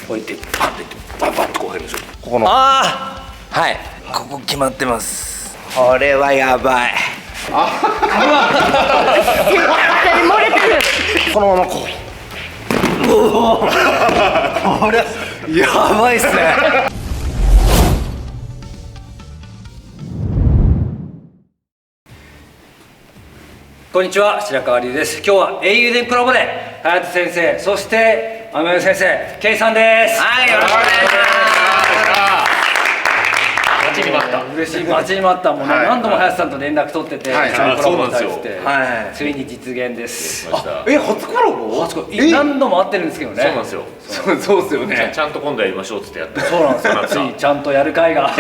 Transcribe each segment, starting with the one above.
置いてパンってバンバンってこう入るんですよ。ここのはい、ここ決まってます。これはやばい。漏れてる。このままここれやばいっすね。こんにちは、白川龍です。今日は英雄伝コラボで隼人先生、そして雨宮先生、ケイさんです。はい、よろしくお願いします。待ちに待った。嬉しい、待ちに待った。もうね、何度も林さんと連絡取ってて、一緒にコラボしたいって、ついに実現です。初コラボ？何度も会ってるんですけどね。そうなんですよ。そうですよね。ちゃんと今度やりましょうってやって。そうなんですよ。ついちゃんとやる会が。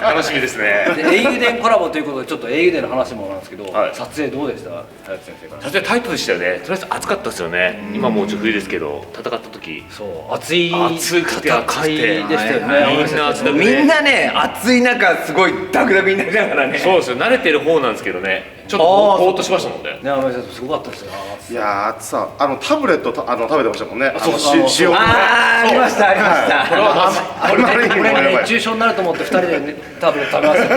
楽しみですね。英雄伝コラボということで、ちょっと英雄伝の話もなんですけど、撮影どうでした？林先生から。撮影タイトでしたよね。とりあえず暑かったですよね。今もう冬ですけど、戦った時。そう、暑い暑くて戦いでしたよね。みんなね、暑い中すごいダクダクになりながらね。そうですよ。慣れてる方なんですけどね。ちょっとぼーっとしましたもんね。ね、雨宮先生すごかったですよ。いや暑さ、タブレット食べてましたもんね。そう塩。ありましたありました。これ熱中症になると思って2人でタブレット食べまし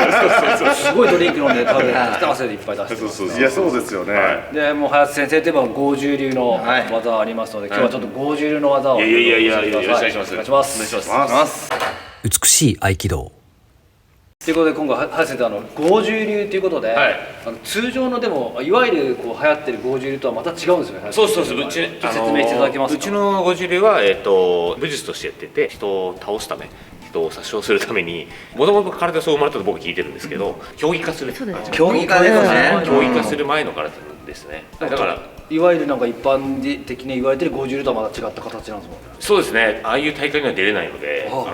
た。すごいドリンク飲んでタブレット汗でいっぱい出して。いやそうですよね。でもう林先生といえば剛柔流の技ありますので、今日はちょっと剛柔流の技を。いやよろしくお願いします。お願いします。お願いします。美しい合気道ということで今回林先生剛柔流ということで、通常のでもいわゆるこう流行ってる剛柔流とはまた違うんですよね。そう説明していただけますか。うちの剛柔流は武術としてやってて、人を倒すため、人を殺傷するために、もともと体そう生まれたと僕聞いてるんですけど、競技化する。競技化ですね。競技化する前の体ですね。だからいわゆるなんか一般的に言われてる剛柔流とはまた違った形なんですもんね。そうですね。ああいう大会には出れないので、でも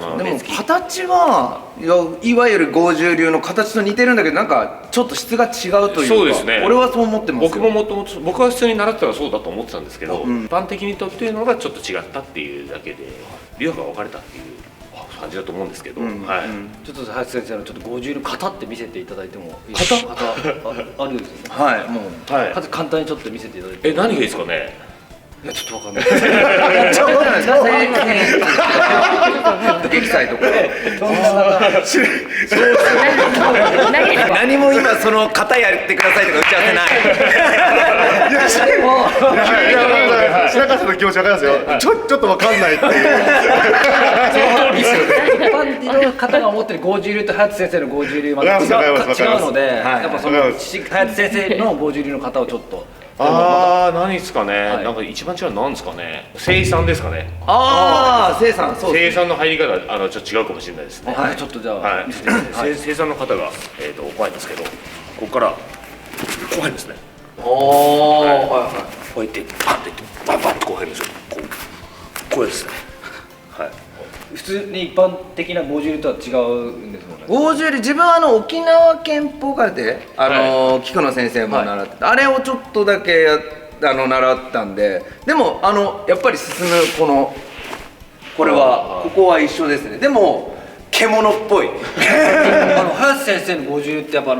形はいわゆる剛柔流の形と似てるんだけど、なんかちょっと質が違うというか。そうですね。俺はそう思ってますよ。僕は普通に習ってたらそうだと思ってたんですけど、一般的にとっていうのがちょっと違ったっていうだけで、流派が分かれたっていう感じだと思うんですけど、ちょっと林先生のちょっと剛柔流型って見せていただいてもいいですか。型あるんですよね。はい、もう簡単にちょっと見せていただいて。何がいいですかね。いやちょっとわかんない。ちょっとなんですか。エキサイとか。何も今その型やってくださいとか打ち合わせない。いや白川さんの気持ちわかりますよ。ちょっとわかんないっていう。一般の方が思ってる剛柔流と林先生の剛柔流また違うので、やっぱその林先生の剛柔流の型をちょっと。何ですかね。なんか一番違うのなんですかね。生産ですかね。生産、そう。生産の入り方ちょっと違うかもしれないですね。はい、ちょっとじゃあ見せてください。生産の方が怖いんですけど、ここから怖いんですね。こうやってパンってバンバンってこう入るんですよ。これですね。はい。普通に一般的な剛柔流とは違うんですもんね。剛柔流、自分は沖縄拳法空手、菊野先生も習って、あれをちょっとだけ習ったんで、でもやっぱり進むこれはここは一緒ですね。でも獣っぽい。林先生の剛柔流ってやっぱ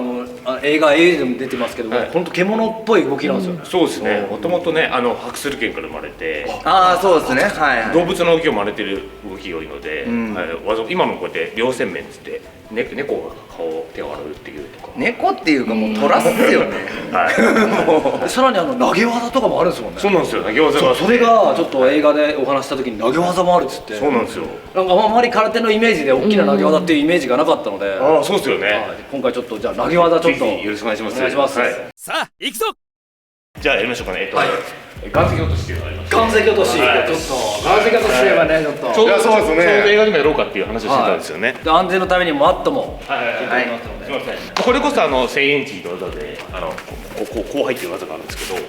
映画でも出てますけども、本当獣っぽい動きなんですよね。そうですね。もともとねハクスル拳から生まれて、そうですね。動物の動きを真似てる動きが多いので、今もこうやって両線面つって猫が手を洗うっていうとか。猫っていうかもう虎っすよね。さらに投げ技とかもあるんですもんね。そうなんですよ。投げ技が。それがちょっと映画でお話した時に投げ技もあるっつって。そうなんですよ。なんかあまり空手のイメージで大きな投げ技っていうイメージがなかったので。そうですよね。今回ちょっとじゃあ投げ技ちょっとよろしくお願いします。お願いします。さあ行くぞ。じゃあやりましょうかね。岩石落としっていうのがあります。岩石落とし、ちょっと岩石落としといえばね、ちょっとちょうどそうですね。ちょうど映画でもやろうかっていう話をしてたんですよね。安全のためにマットもすみません。これこそ1000エンチの技でこう入ってる技があるんですけど。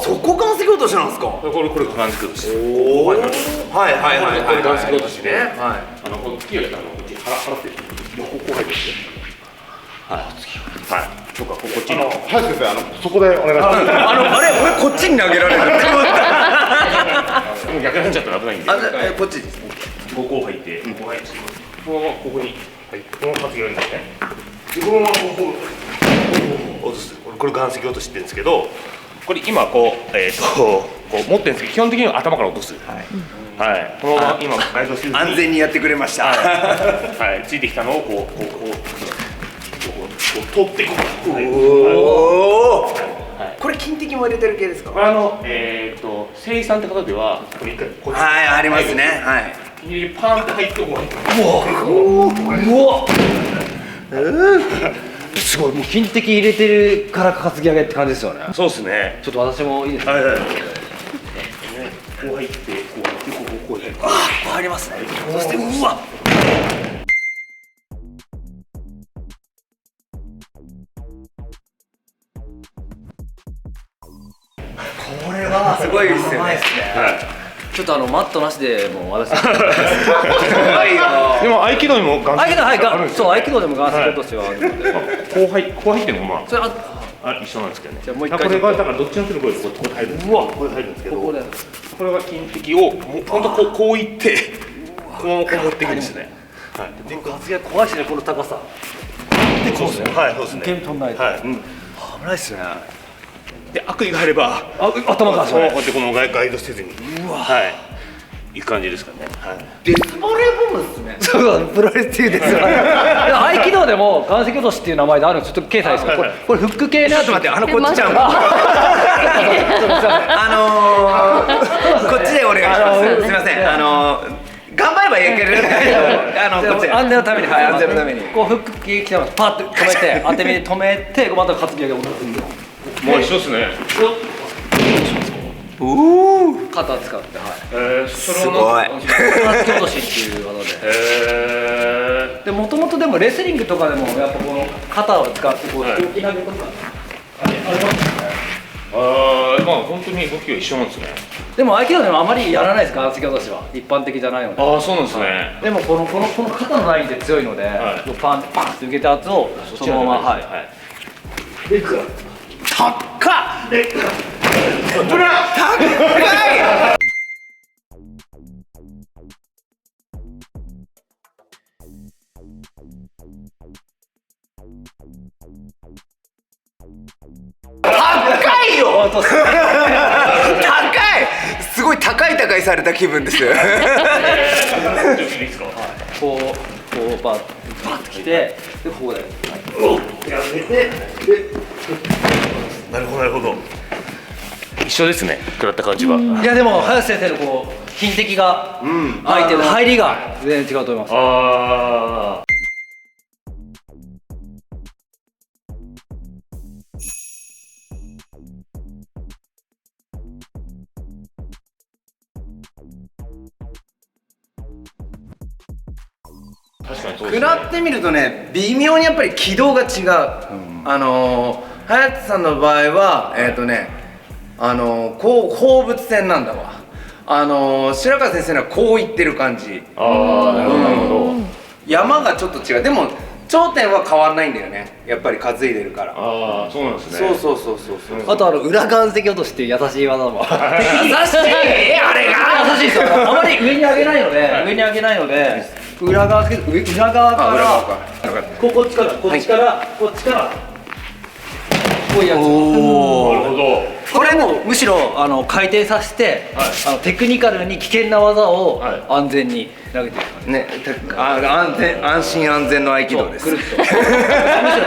そこ岩石落としなんですか。これ岩石落とし。はいこれ岩石落としね。この月をやったらこっち払ってこう入ってるんですね。はい。そうか、こっちに。林先生、そこでお願いします。俺こっちに投げられる。もう逆に入っちゃったら危ないんで。こっちです。こう入って、ここに、この発言ですね。このままこれ岩石落としって言うんですけど、これ今ここう持ってるんですけど基本的には頭から落とす。はい。このまま今ガイドせずに安全にやってくれました。はいついてきたのをこう取っていく。おお。これ金滴も入れてる系ですか？これ生産って方ではこれ一回こっちはい、ありますね。はい。にパンって入ってこう。すごいもう金滴入れてるから担ぎ上げって感じですよね。そうですね。ちょっと私もいいですか。はいはい。こう入ってこうやってこう入りますね。そしてうわ。これはすごいですよね。ちょっとマットなしでもう私。すごいよ。でも合気道にもガン合気道はいあるんですよ。そう合気道でもガンセルとしてはあるので。こう入ってるのもまそれあ一緒なんですけどね。じゃあもう一回これがだからどっちの手のこれここ入る。うわこれ入るんですけど。ここでこれが金滴をもう本当こういってこのままこう持っていくんですね。はい。で担ぎ上げ怖いしねこの高さ。そうですね。はいそうですね。剣飛んないと。はい。危ないっすね。で悪意があれば頭からこうやってこのガイドせずに。はい。いく感じですかね。はい。デスボレーボムですね。そうプロレスっていうですよ。合気道でも岩石落としっていう名前であるんですちょっと掲載ですよ。これフック系のやつ。ちょっと待って、こっちちゃうこっちでお願いします。すみません。頑張ればいける。こっち安全のために、はい安全のために。こうフック系来てます。パッと止めて当て身で止めてまた担ぎ上げを戻すんですよ。もう一緒ですね。肩使ってはい。すごい。担ぎ落としっていう技で。でもともとでもレスリングとかでもやっぱこの肩を使ってこう動き投げとかありますね。まあ本当に動きは一緒なんですね。でも合気道でもあまりやらないですか担ぎ落としは一般的じゃないので。ああそうなんですね。でもこの肩のラインで強いので、はいパンって受けたやつをそのままはい。でく高っ。高い。高いよ。高い。すごい高いされた気分です。こうパッときてでここでやめてなるほどなるほど。一緒ですね食らった感じは。いやでも林先生のこう金滴が入ってる入りが全然違うと思います。ああ。確かにそうですね。食らってみるとね、微妙にやっぱり軌道が違う。隼人さんの場合はこう放物線なんだわ。白川先生のはこういってる感じ。ああなるほどなるほど。山がちょっと違う。でも頂点は変わんないんだよね。やっぱり担いでるから。ああそうなんですね。そうあと裏岩石落としっていう優しい技も優しいあれが優しいですよ。あまり上に上げないので裏側からこっちからこっちからこういうやつ。なるほど。これもむしろ回転させてテクニカルに危険な技を安全に投げてる感じね、安心安全の合気道です。くるっとむしろ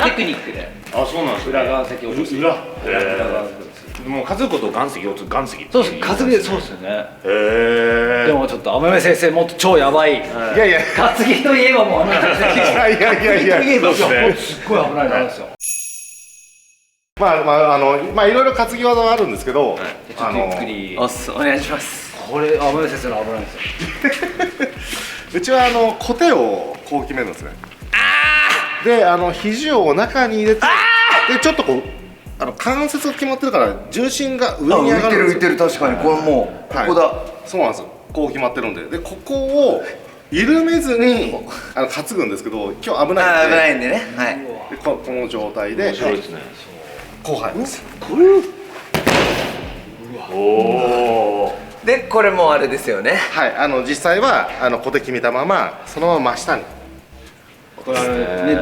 テクニックであそうなんですね。裏岩石落とし裏もう担ぐこと岩石を岩石。そうです担ぎそうですよね。へえ。でもちょっと雨目先生もっと超やばいいやいや担ぎといえばもういやいえばそうですねすっごい危ないなんですよ。まあいろいろ担ぎ技はあるんですけど、ちょっとゆっくりお願いします。これ雨目先生の危ないんですよ。うちは小手をこう決めるんですね。で肘を中に入れて、でちょっとこう関節が決まってるから重心が上に上がるんですよ。浮いてる確かにこれもうここだ。そうなんですよ。こう決まってるんで、ここを緩めずに担ぐんですけど、今日危ないんで、危ないんでね。はい。でこの状態で面白いですね。こう入ります。おお。でこれもあれですよね。はい、実際は小手決めたままそのまま真下に。これ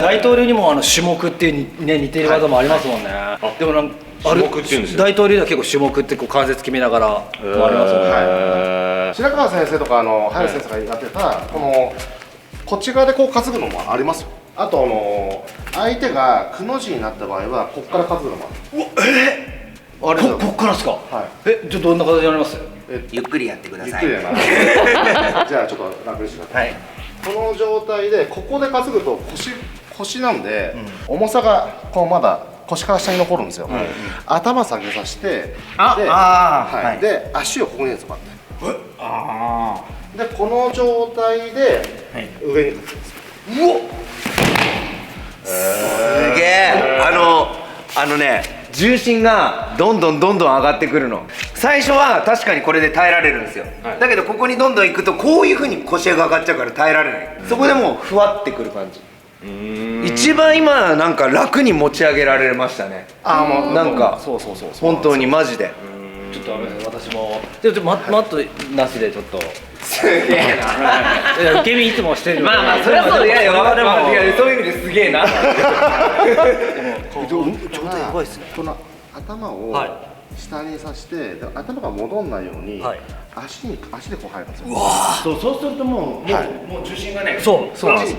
大統領にも種目っていうね似てる技もありますもんね。でも種目っていうんですよ。大統領では結構種目ってこう関節決めながら回りますもんね。白川先生とか林先生がやってたこっち側でこう担ぐのもありますよ。あと相手がくの字になった場合はこっから担ぐのもある。こっからですか。はじゃあどんな形になります？ゆっくりやってください。ゆっくりやな。じゃあちょっと楽にしてください。この状態でここで担ぐと腰なんで、重さがこうまだ腰から下に残るんですよ。頭下げさせて、で足をここに使って。でこの状態で上に。うおっ、すげえ。重心がどんどん上がってくるの。最初は確かにこれで耐えられるんですよ、だけどここにどんどん行くとこういうふうに腰が上がっちゃうから耐えられない、そこでもうふわってくる感じ。一番今なんか楽に持ち上げられましたね。もうなんかそう本当にマジでちょっと私もでもマットなしでちょっと。すげえな。いや受け身いつもしてる。まあそれはそう。いやそういう意味ですげえな。状態やばいっすね。この頭を下にさして、頭が戻んないように足でこう入るんですよ。そうするともう重心がね、そうなんです。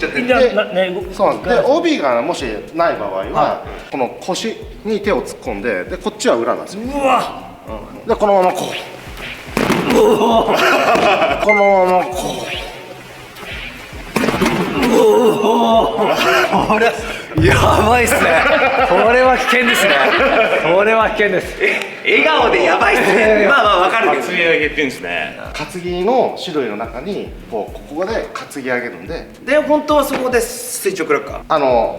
そうなんです。で帯がもしない場合はこの腰に手を突っ込んで、でこっちは裏なんですよ。でこのままこう。このままこう。これやばいっすね。これは危険ですね。これは危険です。笑顔でやばいっすね。まあわかるけど。担ぎ上げっていうんですね。担ぎの種類の中にここで担ぎ上げるんで、本当はそこで垂直落下。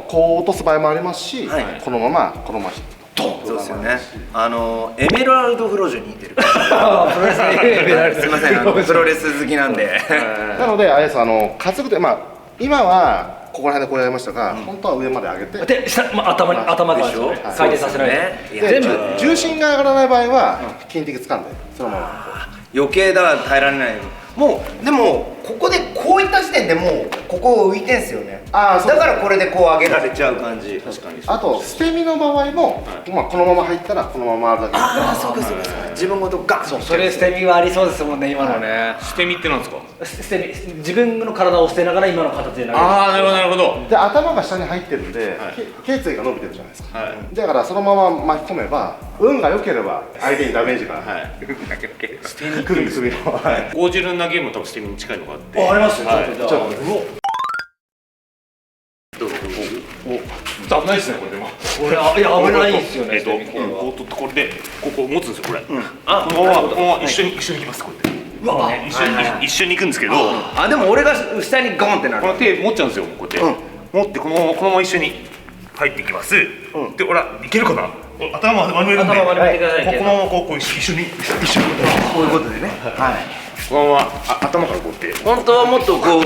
こう落とす場合もありますし、このままそうですよね。エメラルドフロージュに似てる。すみません、プロレス好きなんで。なのであれです、担ぐと今はここら辺でこうやりましたが、本当は上まで上げて、で頭でしょ。回転させないと。全部重心が上がらない場合は筋肉掴んでそのまま余計だから耐えられない。もうでもここでこういった時点でもうここ浮いてんすよね。だからこれでこう上げられちゃう感じ。確かに。あと捨て身の場合もこのまま入ったらこのままあるだけ。そうか自分ごとガン。それ捨て身はありそうですもんね、今のね。捨て身ってなんですか？捨て身、自分の体を捨てながら今の形で投げる。なるほど。で頭が下に入ってるんで頸椎が伸びてるじゃないですか。だからそのまま巻き込めば運が良ければ相手にダメージが捨て身来るんですよ。ゴージュルなゲームも多分捨て身に近いのがあって。ありますよ。ちょっとどうぞ。危ないですねこれでも。これ危ないですよね。これでここ持つんですよこれ。このまま一緒に行きますこれで。一緒に行くんですけど。でも俺が下にゴンってなる。この手持っちゃうんですよこうやって。持ってこのまま一緒に入っていきます。でほらいけるかな。頭丸めるんで。頭丸めてください。このままこう一緒にこういうことでね。このまま頭からこうやって。本当はもっとこう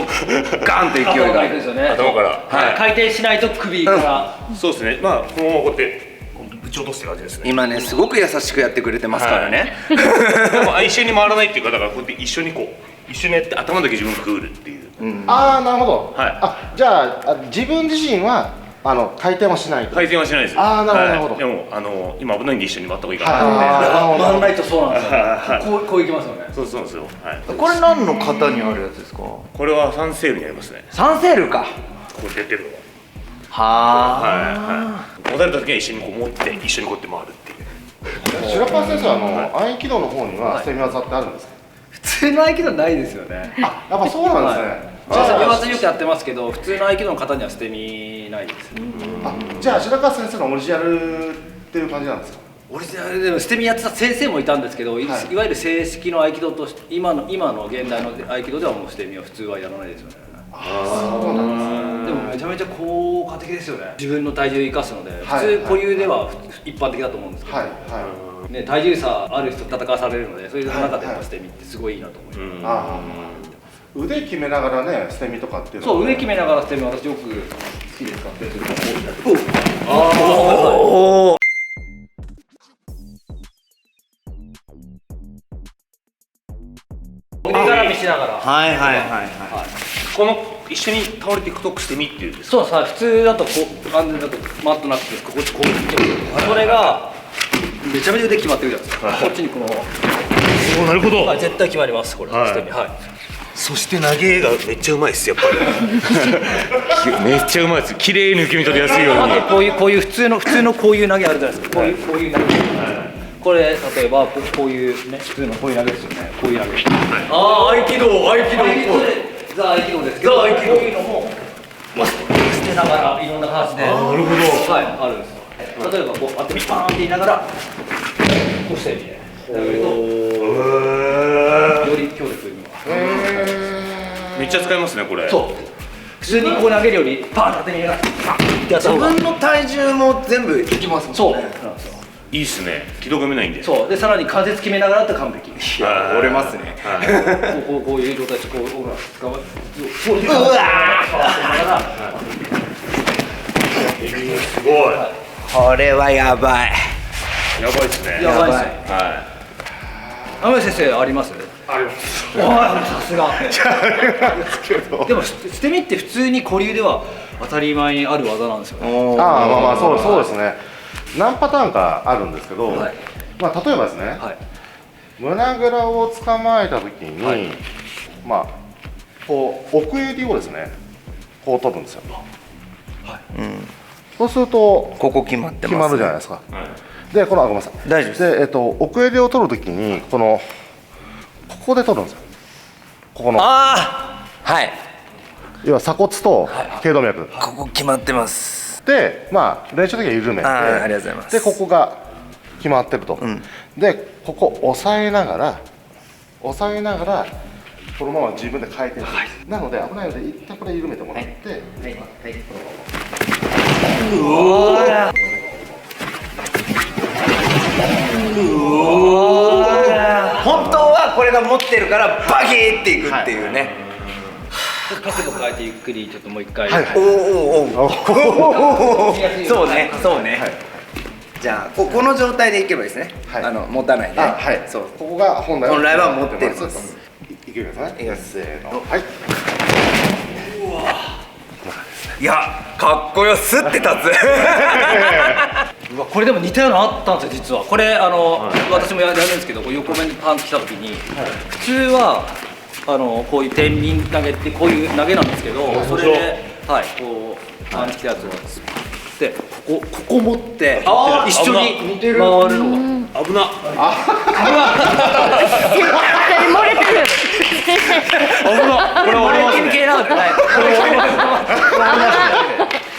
ガンって勢いがある。頭から回転しないと首から。そうですね。このままこうやってぶち落として感じですね。今ねすごく優しくやってくれてますからね。でも一緒に回らないっていうかだからこうやって一緒にやって頭だけ自分がくぐるっていう。なるほど。じゃあ自分自身は回転はしないと。回転はしないです。なるほど。でも今危ないんで一緒に回った方がいいかな。回らないとそうなんですよ。こういきますよね。そうなんですよ。これ何の型にあるやつですか？これはサンセールにありますね。サンセールか。こうやってやってるのは持たれた時は一緒にこう持って一緒にこうやって回るっていう。白川先生合気道の方には捨て身技ってあるんですか？普通の合気道ないですよね。やっぱそうなんですね。両発よくやってますけど、普通の合気道の方には捨て身ないです。じゃあ白川先生のオリジナルっていう感じなんですか？オリジナルでも捨て身やってた先生もいたんですけど、いわゆる正式の合気道として今の現代の合気道ではもう捨て身は普通はやらないですよね。そうなんですね。でもめちゃめちゃ効果的ですよね。自分の体重を生かすので、普通固有では一般的だと思うんですけど、ね、体重差ある人と戦わされるので、そういう中で捨て身ってすごいいいなと思います。腕決めながらね、捨て身とかっていうのは、そう、腕決めながら捨て身、私よく好きで使ってる。腕絡みしながら。この一緒に倒れていくと捨て身っていうんですか？そうさ、普通だとこう完全だとマットなくてこっちこうそれがめちゃめちゃ腕決まってるじゃないですか、こっちにこのおお、なるほど。はい、絶対決まりますこれ、捨て身。はい。そして投げがめっちゃうまいですやっぱり。めっちゃうまいです。綺麗に受け身取りやすいように。あとこういう普通のこういう投げあるじゃないですか。こういう投げ。これ例えばこういうね普通のこういう投げですよね。こういう投げ。ああ合気道ザ合気道ですけど、こういうのも捨てながらいろんな形で。なるほど。はい、あるんですよ。例えばこう当て身パーンって言いながらこうしてみて投げるとより強力には。めっちゃ使いますねこれ。そう。普通にこう投げるよりパーン当て身がパーンってやった自方が。分の体重も全部いきますもんね。そうなんですよ。いいっすね。軌道が見ないんで。そうでさらに関節決めながらって完璧。いや折れますね。こういう状態でこうほら使う。うわすごい。これはやばい。やばいっすね。やばいっすね。は天海先生あります？い。あります。おいさすが。でも捨て身って普通に古流では当たり前にある技なんですよね。ああまあまあそうですね。何パターンかあるんですけど、はいまあ例えばですね、はい。胸ぐらを捕まえた時に、はいまあこう奥襟をですねこう取るんですよ。そうするとここ決まってます。決まるじゃないですか。はい。でこのごめんなさい。大丈夫です。で奥襟を取る時にここで取るんですよ。ここのああはい要は鎖骨と頸動脈。ここ決まってます。でまあ練習の時は緩めて、ありがとうございます。でここが決まってると、んでここ押さえながらこのまま自分で回転する、なので危ないので一旦これ緩めてもらって、本当はこれが持ってるからバキーっていくっていうね。角度変えてゆっくりちょっともう一回。はいはいおおそうねそうね。じゃあこの状態でいけばいいですね。はい持たないで。あはいそう。ここが本来本来は持ってるんですますいけるんですね。せーのはい。いやかっこよすって立つ。うわこれでも似たようなのあったんですよ実は。これ私もやるんですけど、こう横目にパンと来た時に、普通はこういう天秤投げってこういう投げなんですけど、それではいこうパンと来たやつをでここ持って一緒に回るのが。危な。漏れてる。これ系なので、はい。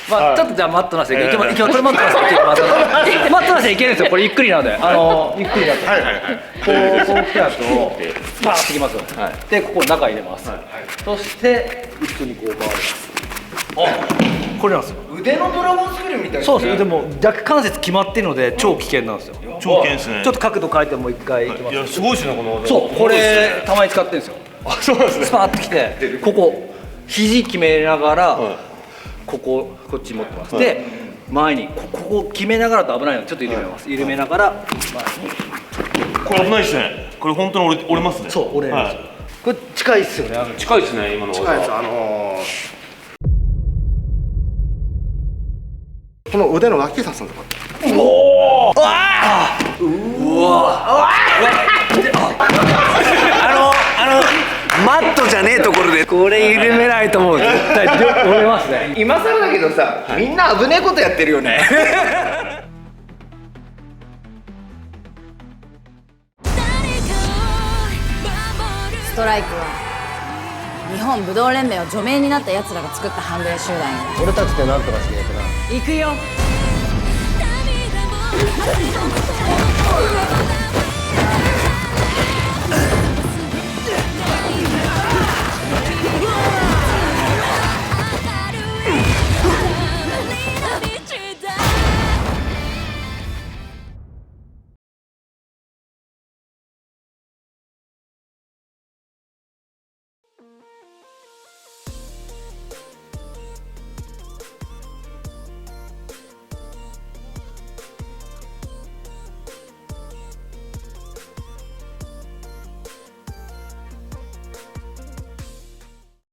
まあちょっとじゃあマットなしでいけます。これマットなしでいけます。マットなしでいけるんですよ。これゆっくりなので、ゆっくりだと。こう来たやつをバーッてきます。でここ中入れます。そして一緒にこう回る。これなんですよ。腕のドラゴンスキルみたいな。そうです。でも逆関節決まってるので超危険なんですよ。超危険ですね。ちょっと角度変えてもう一回いきます。いやすごいですねこの。そうこれたまに使ってるんですよ。あそうなんですね。スパーッときてここ肘決めながらこっち持ってます。で前にここ決めながらと危ないのでちょっと緩めます。緩めながらこれ危ないですね。これ本当に折れますね。そう折れるんですよ。これ近いっすよね。近いですね今の技。近いです。この腕の脇刺すんですよ。マットじゃねえところでこれ緩めないともう絶対折れますね。今更だけどさ、みんな危ねえことやってるよね。ストライクは日本武道連盟を除名になった奴らが作った反米集団よ。俺たちでなんとかしねえとな。行くよ。